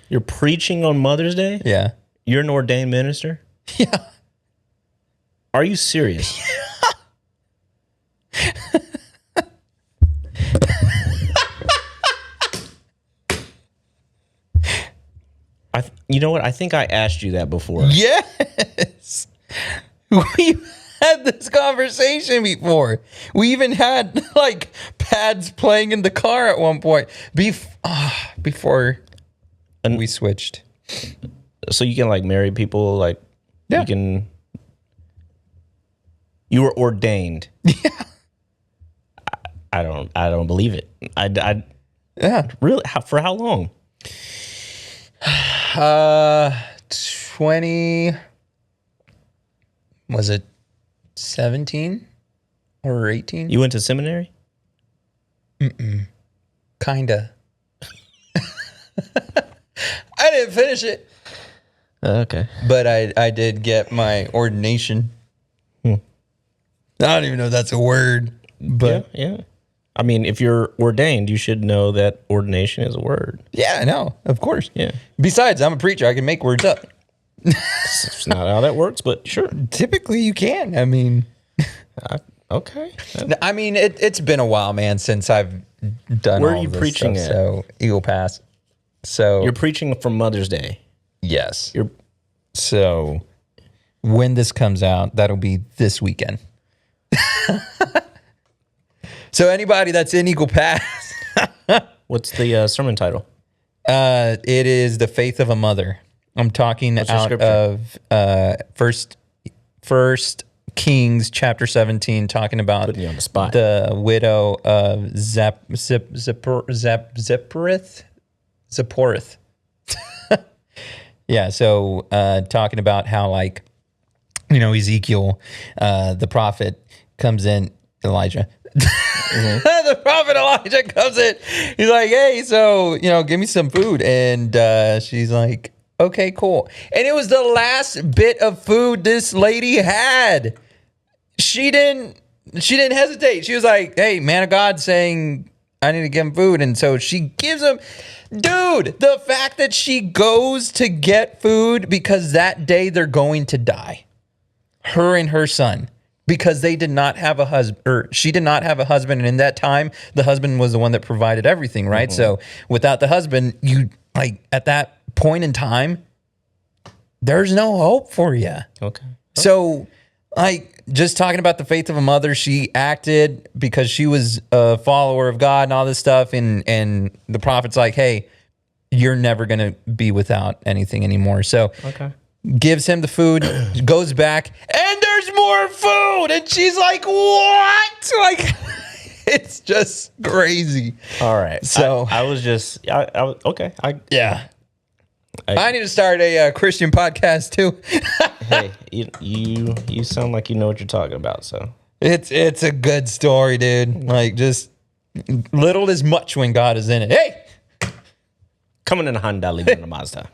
You're preaching on Mother's Day? Yeah. You're an ordained minister? Yeah. Are you serious? You know what? I think I asked you that before. Yes. We've had this conversation before. We even had like pads playing in the car at one point before we switched. So you can like marry people, like Yeah. you were ordained. Yeah. I don't believe it. Yeah. Really? For how long? 20, was it 17 or 18? You went to seminary? Kinda. I didn't finish it, Okay. but I did get my ordination. I don't even know if that's a word, but Yeah. I mean, if you're ordained, you should know that ordination is a word. yeah, I know, of course. Yeah. Besides, I'm a preacher. I can make words up. It's not how that works, but sure. Typically, you can. I mean, Okay. it's been a while, man, since I've done. Where are all you this preaching stuff, at? So Eagle Pass. So You're preaching for Mother's Day. yes. You're So when this comes out, that'll be this weekend. So anybody that's in Eagle Pass, What's the sermon title? it is the faith of a mother. I'm talking your out scripture? of First Kings chapter 17, talking about Putting you on the spot. the widow of Zipporith. Yeah, so talking about how, like, Ezekiel, the prophet, comes in, Elijah. The prophet Elijah comes in. He's like, hey, so, give me some food. And she's like, okay, cool. And it was the last bit of food this lady had. She didn't hesitate. She was like, hey, man of God saying I need to give him food. And so she gives him, dude, the fact that she goes to get food because that day they're going to die. Her and her son. Because they did not have a husband, or she did not have a husband. And in that time, the husband was the one that provided everything, right? So without the husband, at that point in time, there's no hope for you. Okay. So, just talking about the faith of a mother, she acted because she was a follower of God and all this stuff. And the prophet's like, hey, you're never going to be without anything anymore. So gives him the food, goes back, and there's more food. And she's like, what? It's just crazy. All right. So I was just, okay. Yeah. I need to start a Christian podcast too. Hey, you sound like you know what you're talking about. So It's a good story, dude. Like, just little is much when God is in it. Hey, Coming in a Honda, leaving in a Mazda.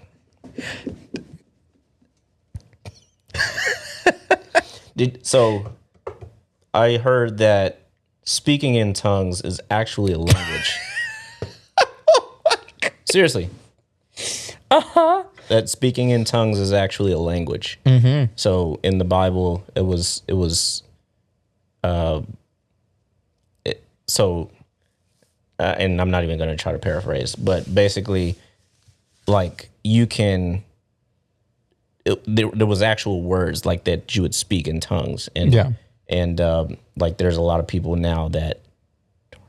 So I heard that speaking in tongues is actually a language. Seriously. That speaking in tongues is actually a language. Mm-hmm. So in the Bible, and I'm not even going to try to paraphrase, but basically, like there was actual words like that you would speak in tongues, and like there's a lot of people now that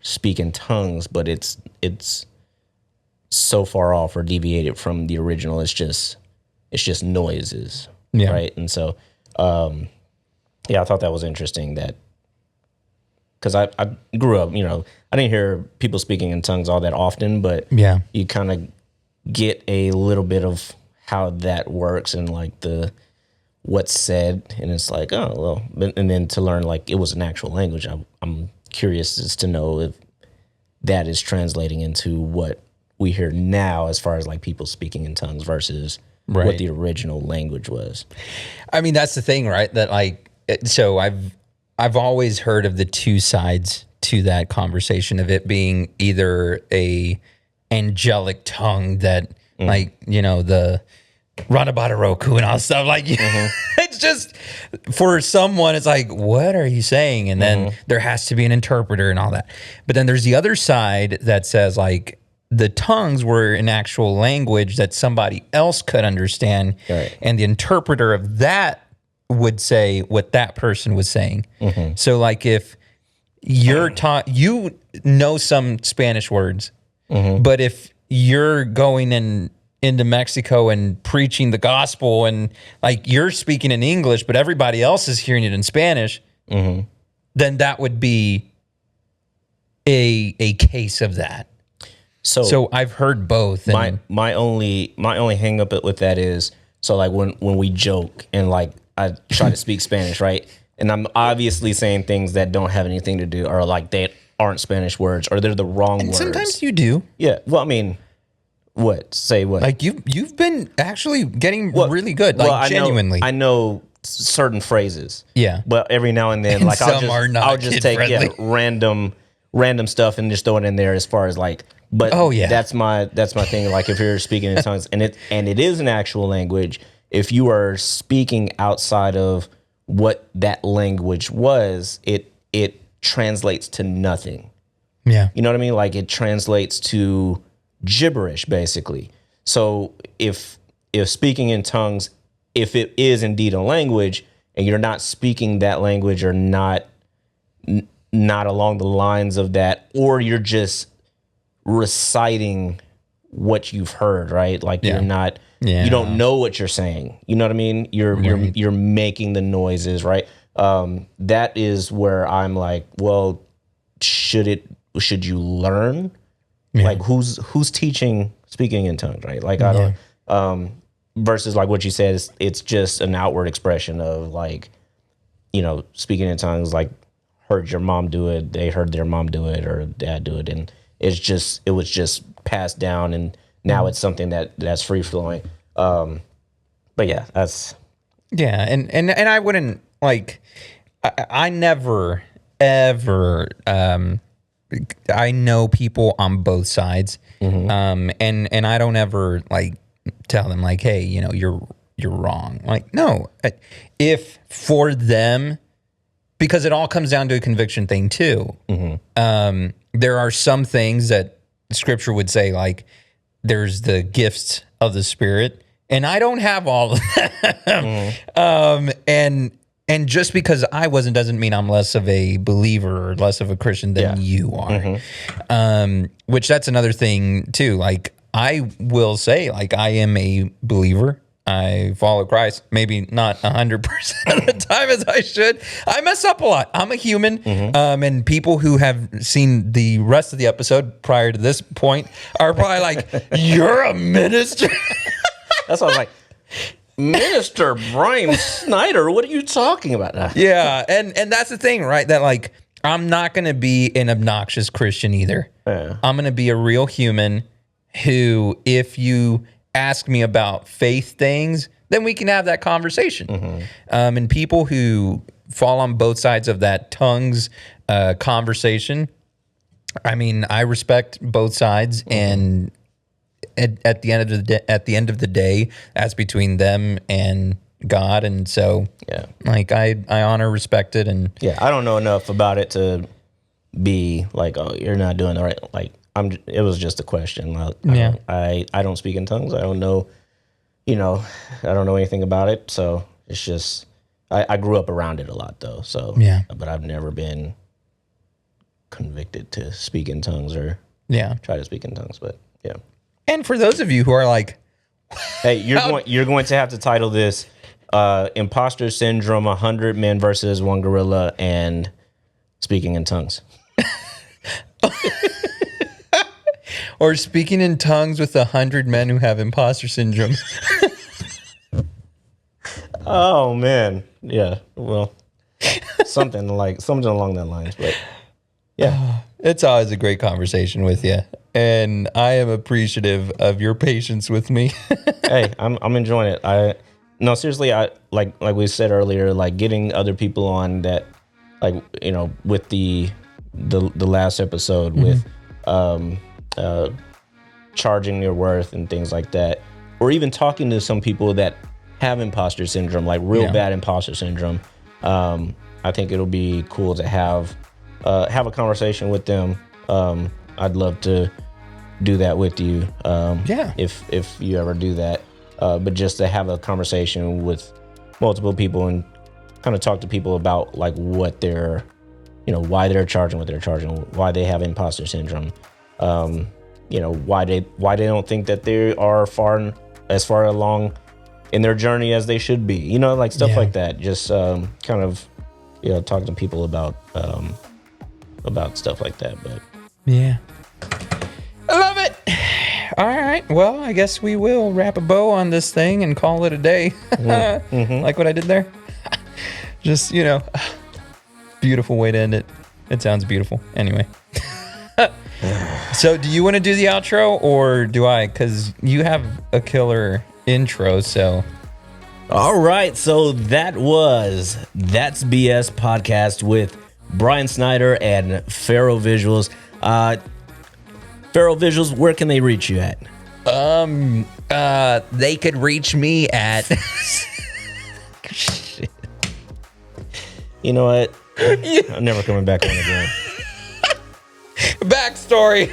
speak in tongues, but it's so far off or deviated from the original. It's just noises, right? And so, I thought that was interesting that. Because I grew up, I didn't hear people speaking in tongues all that often, but you kind of get a little bit of how that works and like what's said, and it's like, oh well, and then to learn like it was an actual language. I'm curious as to know if that is translating into what we hear now, as far as like people speaking in tongues versus what the original language was. I mean, that's the thing, right? That like, so I've always heard of the two sides to that conversation, of it being either a angelic tongue that like, the Ranabadaroku and all stuff, like it's just, for someone it's like, what are you saying? And then there has to be an interpreter and all that. But then there's the other side that says like the tongues were an actual language that somebody else could understand, and the interpreter of that would say what that person was saying. So like if you're taught, you know some Spanish words, but if you're going into Mexico and preaching the gospel and like you're speaking in English, but everybody else is hearing it in Spanish, then that would be a case of that. So I've heard both. And my only hang up with that is, so like when we joke and like I try to speak Spanish, right? And I'm obviously saying things that don't have anything to do, or like they aren't Spanish words, or they're the wrong words. Sometimes you do. Yeah. Well, I mean, what? Say what? Like you've been actually getting really good, like genuinely. I know certain phrases. Yeah. But every now and then, And like I'll just take random stuff and just throw it in there as far as like. But that's my thing. Like if you're speaking in tongues and it is an actual language. If you are speaking outside of what that language was, it translates to nothing. Yeah. You know what I mean? Like it translates to gibberish, basically. So if speaking in tongues, if it is indeed a language and you're not speaking that language or not along the lines of that, or you're just reciting what you've heard, right? Like you're not... You don't know what you're saying. You know what I mean? You're making the noises, right? That is where I'm like, well, should you learn? Like who's teaching speaking in tongues, right? Like I don't versus like what you said, it's just an outward expression of like, speaking in tongues, like heard your mom do it, they heard their mom do it or dad do it, and it was just passed down, and now it's something that's free flowing. But yeah, that's and I wouldn't like. I never ever. I know people on both sides, and I don't ever like tell them like, hey, you're wrong. Like, no, if for them, because it all comes down to a conviction thing too. There are some things that Scripture would say like. There's the gifts of the Spirit, and I don't have all of them. And just because I wasn't doesn't mean I'm less of a believer or less of a Christian than you are. Which that's another thing too. Like I will say, like I am a believer. I follow Christ, maybe not 100% of the time as I should. I mess up a lot. I'm a human. And people who have seen the rest of the episode prior to this point are probably like, you're a minister. That's what I'm like. Minister Brian Snyder, what are you talking about? Yeah, and that's the thing, right? That like I'm not going to be an obnoxious Christian either. Yeah. I'm going to be a real human who, if you ask me about faith things, then we can have that conversation. And people who fall on both sides of that tongues conversation, I mean, I respect both sides, and at the end of the day, that's between them and God, and so Yeah. like I honor, respect it, and Yeah, I don't know enough about it to be like, oh, you're not doing the right. Like, it was just a question. Like, Yeah. I don't speak in tongues. I don't know. I don't know anything about it. So it's just I grew up around it a lot though. So Yeah. but I've never been convicted to speak in tongues or yeah. try to speak in tongues. But yeah. And for those of you who are like, Hey, you're going to have to title this Imposter Syndrome, 100 Men versus one Gorilla, and Speaking in Tongues. or speaking in tongues with 100 men who have imposter syndrome. Oh man. Yeah. Well, something along that lines, but yeah. It's always a great conversation with you, and I am appreciative of your patience with me. Hey, I'm enjoying it. No, seriously, I like we said earlier, like getting other people on that, like, with the last episode with charging your worth and things like that, or even talking to some people that have imposter syndrome, like real bad imposter syndrome. I think it'll be cool to have a conversation with them. I'd love to do that with you. If you ever do that. But just to have a conversation with multiple people and kind of talk to people about like what they're, why they're charging what they're charging, why they have imposter syndrome, why they don't think that they are as far along in their journey as they should be, like stuff like that. Just kind of, talking to people about stuff like that. But Yeah. I love it. All right. Well, I guess we will wrap a bow on this thing and call it a day. Like what I did there? Just, beautiful way to end it. It sounds beautiful. Anyway. So do you want to do the outro or do I? Because you have a killer intro, so. All right. So That's BS podcast with Brian Snyder and Pharaoh Visuals. Pharaoh Visuals, where can they reach you at? They could reach me at. You know what? I'm never coming back on again. Backstory.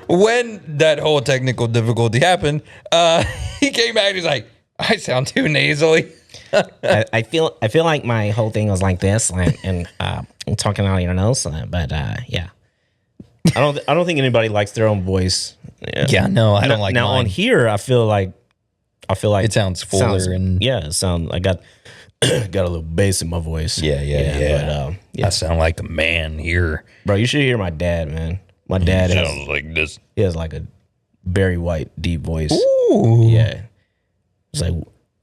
When that whole technical difficulty happened, he came back and he's like, I sound too nasally. I feel like my whole thing was like this, and I'm talking out of your nose, but yeah. I don't think anybody likes their own voice. Yeah, no, I don't like now mine. on here. I feel like It sounds fuller and I got a little bass in my voice. yeah. But, I sound like a man here. bro, you should hear my dad, man. My dad Sounds like this. he has like a Barry White deep voice. Ooh. Yeah, it's like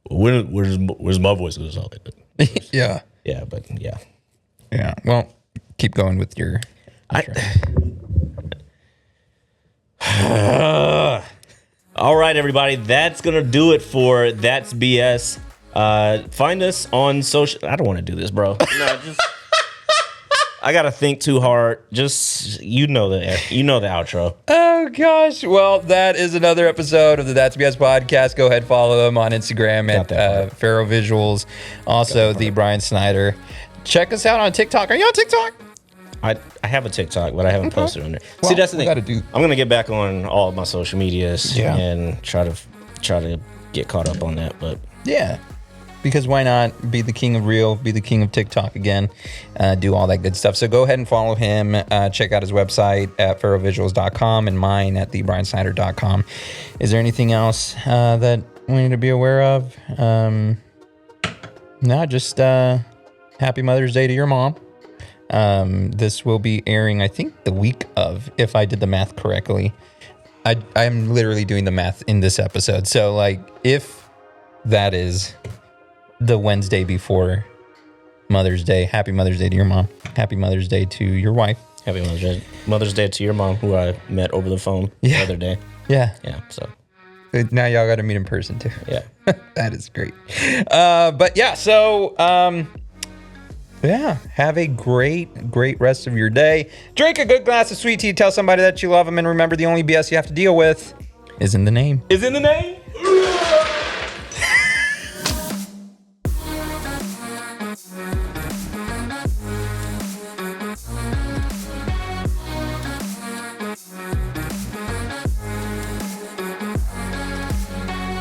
where's my voice? It's all like that. Yeah. Yeah, but yeah. Yeah. Well, keep going with your. All right, everybody. That's going to do it for That's BS. Find us on social. I don't want to do this, bro. No, I got to think too hard. Just, the outro. Oh, gosh. Well, that is another episode of the That's BS podcast. Go ahead, follow them on Instagram at Pharaoh Visuals. Also, the Brian Snyder. Check us out on TikTok. Are you on TikTok? I have a TikTok, but I haven't posted on there. Well, See, that's the thing. I'm going to get back on all of my social medias and try to get caught up on that. But yeah, because why not be the king of Reel, be the king of TikTok again, do all that good stuff. So go ahead and follow him. Check out his website at pharaohvisuals.com and mine at thebriansnyder.com. Is there anything else that we need to be aware of? No, just happy Mother's Day to your mom. This will be airing, I think, the week of, if I did the math correctly. I'm literally doing the math in this episode. So, like, if that is the Wednesday before Mother's Day. Happy Mother's Day to your mom. Happy Mother's Day to your wife. Happy Mother's Day to your mom, who I met over the phone the other day. Yeah. Yeah. So now y'all got to meet in person too. yeah. That is great. But yeah, so yeah, have a great rest of your day. Drink a good glass of sweet tea. Tell somebody that you love them, and remember, the only BS you have to deal with is in the name.